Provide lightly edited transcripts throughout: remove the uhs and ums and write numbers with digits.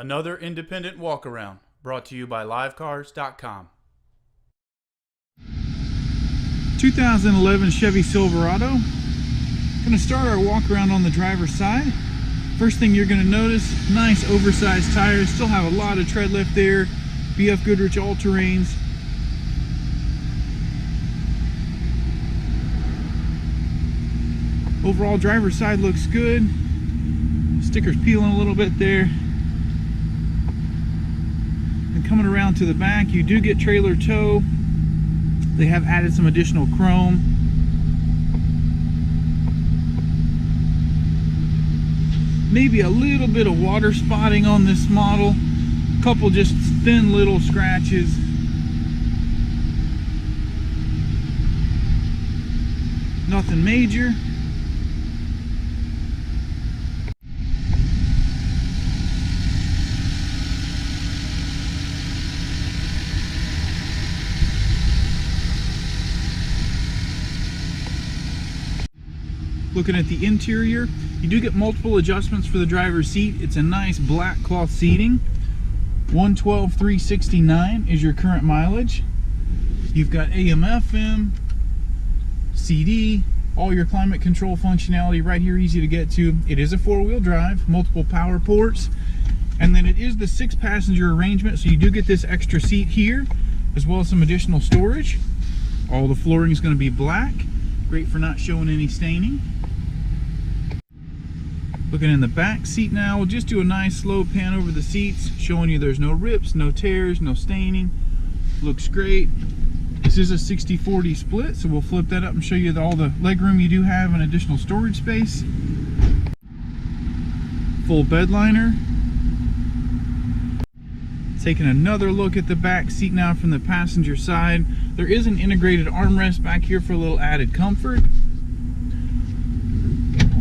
Another independent walk-around brought to you by livecars.com. 2011 Chevy Silverado. Going to start our walk around on the driver's side. First thing you're going to notice, nice oversized tires. Still have a lot of tread left there. BF Goodrich all-terrains. Overall driver's side looks good. Sticker's peeling a little bit there. And coming around to the back, you do get trailer tow. They have added some additional chrome. Maybe a little bit of water spotting on this model. A couple just thin little scratches. Nothing major. Looking at the interior, you do get multiple adjustments for the driver's seat. It's a nice black cloth seating. 112,369 is your current mileage. You've got AM, FM, CD, all your climate control functionality right here, easy to get to. It is a four-wheel drive, multiple power ports, and then it is the 6-passenger arrangement, so you do get this extra seat here, as well as some additional storage. All the flooring is going to be black, great for not showing any staining. Looking in the back seat now, we'll just do a nice slow pan over the seats, showing you there's no rips, no tears, no staining. Looks great. This is a 60/40 split, so we'll flip that up and show you all the legroom you do have and additional storage space. Full bed liner. Taking another look at the back seat now from the passenger side. There is an integrated armrest back here for a little added comfort.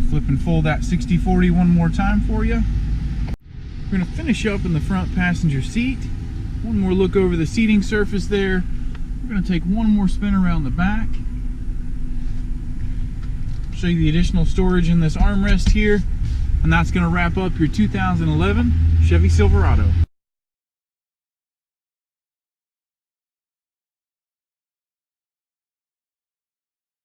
Flip and fold that 60/40 one more time for you. We're going to finish up in the front passenger seat. One more look over the seating surface there. We're going to take one more spin around the back. Show you the additional storage in this armrest here. And that's going to wrap up your 2011 Chevy Silverado.